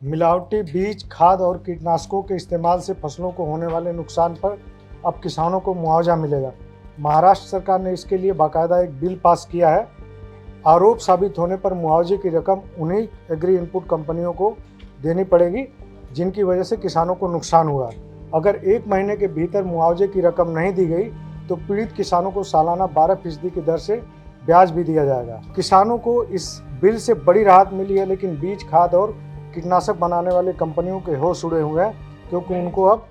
मिलावटी बीज, खाद और कीटनाशकों के इस्तेमाल से फसलों को होने वाले नुकसान पर अब किसानों को मुआवजा मिलेगा। महाराष्ट्र सरकार ने इसके लिए बाकायदा एक बिल पास किया है। आरोप साबित होने पर मुआवजे की रकम उन्हीं एग्री इनपुट कंपनियों को देनी पड़ेगी जिनकी वजह से किसानों को नुकसान हुआ। अगर 1 महीने के भीतर मुआवजे की रकम नहीं दी गई तो पीड़ित किसानों को सालाना 12% की दर से ब्याज भी दिया जाएगा। किसानों को इस बिल से बड़ी राहत मिली है, लेकिन बीज, खाद और कीटनाशक बनाने वाली कंपनियों के होश उड़े हुए हैं, क्योंकि उनको अब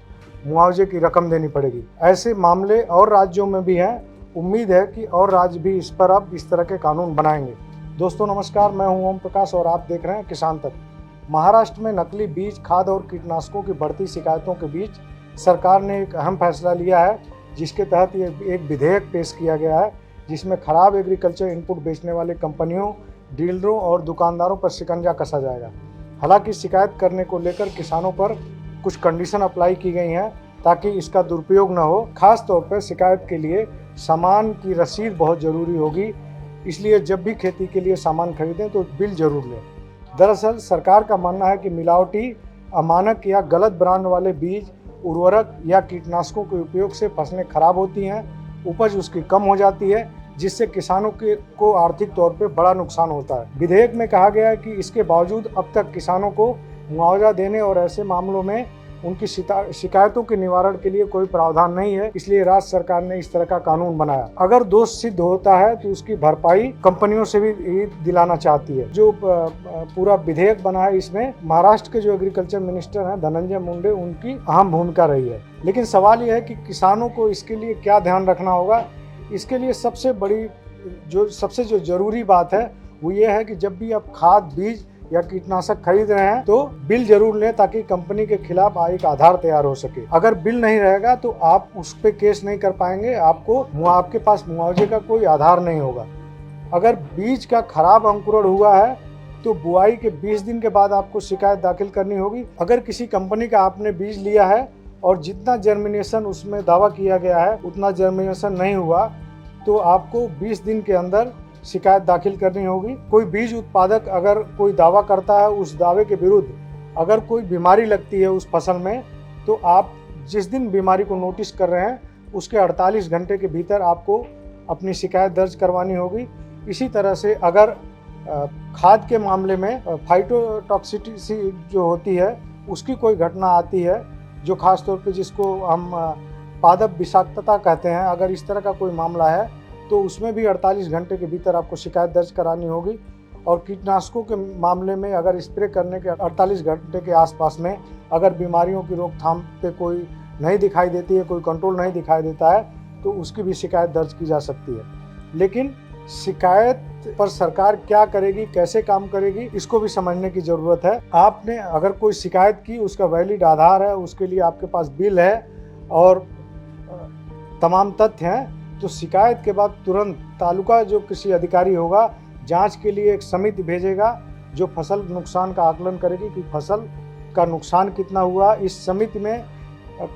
मुआवजे की रकम देनी पड़ेगी। ऐसे मामले और राज्यों में भी हैं। उम्मीद है कि और राज्य भी इस पर अब इस तरह के कानून बनाएंगे। दोस्तों नमस्कार, मैं हूं ओम प्रकाश और आप देख रहे हैं किसान तक। महाराष्ट्र में नकली बीज, खाद और कीटनाशकों की बढ़ती शिकायतों के बीच सरकार ने एक अहम फैसला लिया है, जिसके तहत ये एक विधेयक पेश किया गया है, जिसमें खराब एग्रीकल्चर इनपुट बेचने वाले कंपनियों, डीलरों और दुकानदारों पर शिकंजा कसा जाएगा। हालांकि शिकायत करने को लेकर किसानों पर कुछ कंडीशन अप्लाई की गई हैं ताकि इसका दुरुपयोग न हो। खास तौर पर शिकायत के लिए सामान की रसीद बहुत ज़रूरी होगी, इसलिए जब भी खेती के लिए सामान खरीदें तो बिल जरूर लें। दरअसल सरकार का मानना है कि मिलावटी, अमानक या गलत ब्रांड वाले बीज, उर्वरक या कीटनाशकों के उपयोग से फसलें खराब होती हैं, उपज उसकी कम हो जाती है, जिससे किसानों को आर्थिक तौर पे बड़ा नुकसान होता है। विधेयक में कहा गया है कि इसके बावजूद अब तक किसानों को मुआवजा देने और ऐसे मामलों में उनकी शिकायतों के निवारण के लिए कोई प्रावधान नहीं है, इसलिए राज्य सरकार ने इस तरह का कानून बनाया। अगर दोष सिद्ध होता है तो उसकी भरपाई कंपनियों से भी दिलाना चाहती है। जो पूरा विधेयक बना है, इसमें महाराष्ट्र के जो एग्रीकल्चर मिनिस्टर हैं धनंजय मुंडे, उनकी अहम भूमिका रही है। लेकिन सवाल यह है कि किसानों को इसके लिए क्या ध्यान रखना होगा। इसके लिए सबसे जो जरूरी बात है वो ये है कि जब भी आप खाद, बीज या कीटनाशक खरीद रहे हैं तो बिल जरूर लें, ताकि कंपनी के खिलाफ एक आधार तैयार हो सके। अगर बिल नहीं रहेगा तो आप उस पर केस नहीं कर पाएंगे, आपके पास मुआवजे का कोई आधार नहीं होगा। अगर बीज का खराब अंकुरण हुआ है तो बुआई के 20 दिन के बाद आपको शिकायत दाखिल करनी होगी। अगर किसी कंपनी का आपने बीज लिया है और जितना जर्मिनेशन उसमें दावा किया गया है उतना जर्मिनेशन नहीं हुआ तो आपको 20 दिन के अंदर शिकायत दाखिल करनी होगी। कोई बीज उत्पादक अगर कोई दावा करता है, उस दावे के विरुद्ध अगर कोई बीमारी लगती है उस फसल में, तो आप जिस दिन बीमारी को नोटिस कर रहे हैं उसके 48 घंटे के भीतर आपको अपनी शिकायत दर्ज करवानी होगी। इसी तरह से अगर खाद के मामले में फाइटोटॉक्सिसिटी जो होती है उसकी कोई घटना आती है, जो खास तौर पे जिसको हम पादप विषाक्तता कहते हैं, अगर इस तरह का कोई मामला है तो उसमें भी 48 घंटे के भीतर आपको शिकायत दर्ज करानी होगी। और कीटनाशकों के मामले में अगर स्प्रे करने के 48 घंटे के आसपास में अगर बीमारियों की रोकथाम पे कोई नहीं दिखाई देती है, कोई कंट्रोल नहीं दिखाई देता है, तो उसकी भी शिकायत दर्ज की जा सकती है। लेकिन शिकायत पर सरकार क्या करेगी, कैसे काम करेगी, इसको भी समझने की ज़रूरत है। आपने अगर कोई शिकायत की, उसका वैलिड आधार है, उसके लिए आपके पास बिल है और तमाम तथ्य हैं, तो शिकायत के बाद तुरंत तालुका जो कृषि अधिकारी होगा जांच के लिए एक समिति भेजेगा जो फसल नुकसान का आकलन करेगी कि फसल का नुकसान कितना हुआ। इस समिति में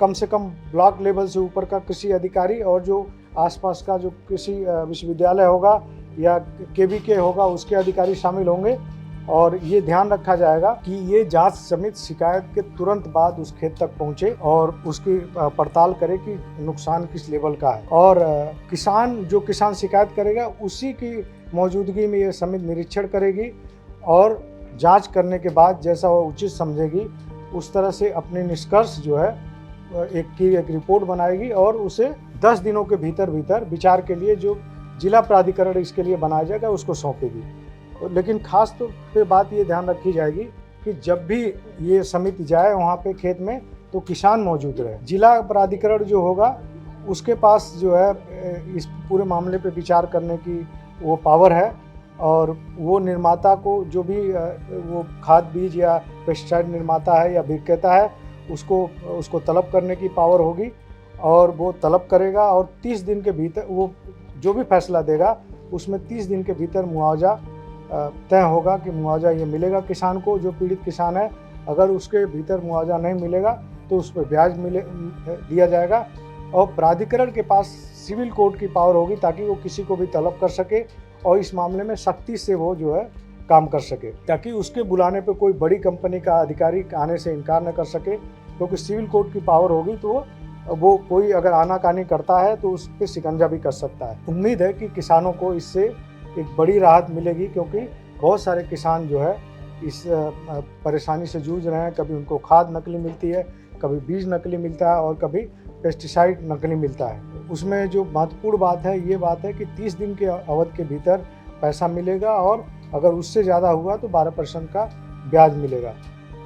कम से कम ब्लॉक लेवल से ऊपर का कृषि अधिकारी और जो आसपास का जो कृषि विश्वविद्यालय होगा या केवीके होगा उसके अधिकारी शामिल होंगे। और ये ध्यान रखा जाएगा कि ये जांच समिति शिकायत के तुरंत बाद उस खेत तक पहुंचे और उसकी पड़ताल करे कि नुकसान किस लेवल का है। और किसान शिकायत करेगा उसी की मौजूदगी में ये समिति निरीक्षण करेगी और जांच करने के बाद जैसा वो उचित समझेगी उस तरह से अपने निष्कर्ष जो है एक रिपोर्ट बनाएगी और उसे 10 दिनों के भीतर विचार के लिए जो जिला प्राधिकरण इसके लिए बनाया जाएगा उसको सौंपेगी। लेकिन खास तौर पे बात ये ध्यान रखी जाएगी कि जब भी ये समिति जाए वहाँ पे खेत में तो किसान मौजूद रहे। जिला प्राधिकरण जो होगा उसके पास जो है इस पूरे मामले पे विचार करने की वो पावर है और वो निर्माता को जो भी वो खाद, बीज या पेस्टिसाइड निर्माता है या विक्रेता है उसको तलब करने की पावर होगी और वो तलब करेगा और 30 दिन के भीतर वो जो भी फैसला देगा उसमें 30 दिन के भीतर मुआवजा तय होगा कि मुआवजा ये मिलेगा किसान को, जो पीड़ित किसान है। अगर उसके भीतर मुआवजा नहीं मिलेगा तो उस पर ब्याज दिया जाएगा और प्राधिकरण के पास सिविल कोर्ट की पावर होगी ताकि वो किसी को भी तलब कर सके और इस मामले में सख्ती से वो जो है काम कर सके, ताकि उसके बुलाने पे कोई बड़ी कंपनी का अधिकारी आने से इनकार न कर सके, क्योंकि सिविल कोर्ट की पावर होगी तो वो कोई अगर आनाकानी करता है तो उस पर शिकंजा भी कर सकता है। उम्मीद है कि किसानों को इससे एक बड़ी राहत मिलेगी, क्योंकि बहुत सारे किसान जो है इस परेशानी से जूझ रहे हैं। कभी उनको खाद नकली मिलती है, कभी बीज नकली मिलता है और कभी पेस्टिसाइड नकली मिलता है। उसमें जो महत्वपूर्ण बात है ये बात है कि 30 दिन के अवधि के भीतर पैसा मिलेगा और अगर उससे ज़्यादा हुआ तो 12% का ब्याज मिलेगा।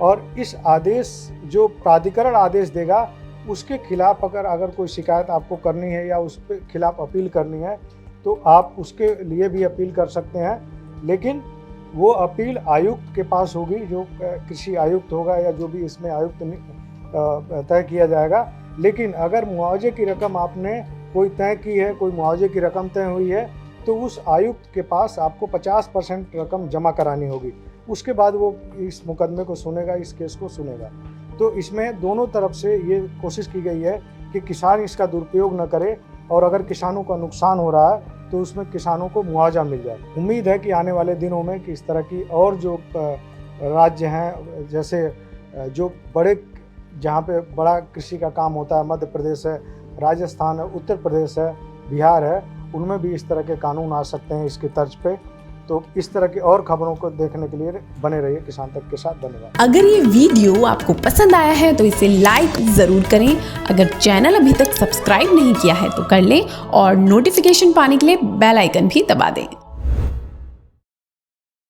और इस आदेश जो प्राधिकरण आदेश देगा उसके खिलाफ अगर कोई शिकायत आपको करनी है या उस पे खिलाफ अपील करनी है तो आप उसके लिए भी अपील कर सकते हैं, लेकिन वो अपील आयुक्त के पास होगी, जो कृषि आयुक्त होगा या जो भी इसमें आयुक्त तय किया जाएगा। लेकिन अगर मुआवजे की रकम आपने कोई तय की है, कोई मुआवजे की रकम तय हुई है, तो उस आयुक्त के पास आपको 50% रकम जमा करानी होगी। उसके बाद वो इस मुकदमे को सुनेगा, इस केस को सुनेगा। तो इसमें दोनों तरफ से ये कोशिश की गई है कि किसान इसका दुरुपयोग न करे और अगर किसानों का नुकसान हो रहा है तो उसमें किसानों को मुआवजा मिल जाए। उम्मीद है कि आने वाले दिनों में कि इस तरह की और जो राज्य हैं, जैसे जो बड़े जहाँ पे बड़ा कृषि का काम होता है, मध्य प्रदेश है, राजस्थान है, उत्तर प्रदेश है, बिहार है, उनमें भी इस तरह के कानून आ सकते हैं इसके तर्ज पे। तो इस तरह की और खबरों को देखने के लिए बने रहिए किसान तक के साथ। धन्यवाद। अगर ये वीडियो आपको पसंद आया है तो इसे लाइक जरूर करें। अगर चैनल अभी तक सब्सक्राइब नहीं किया है तो कर लें और नोटिफिकेशन पाने के लिए बेल आइकन भी दबा दें।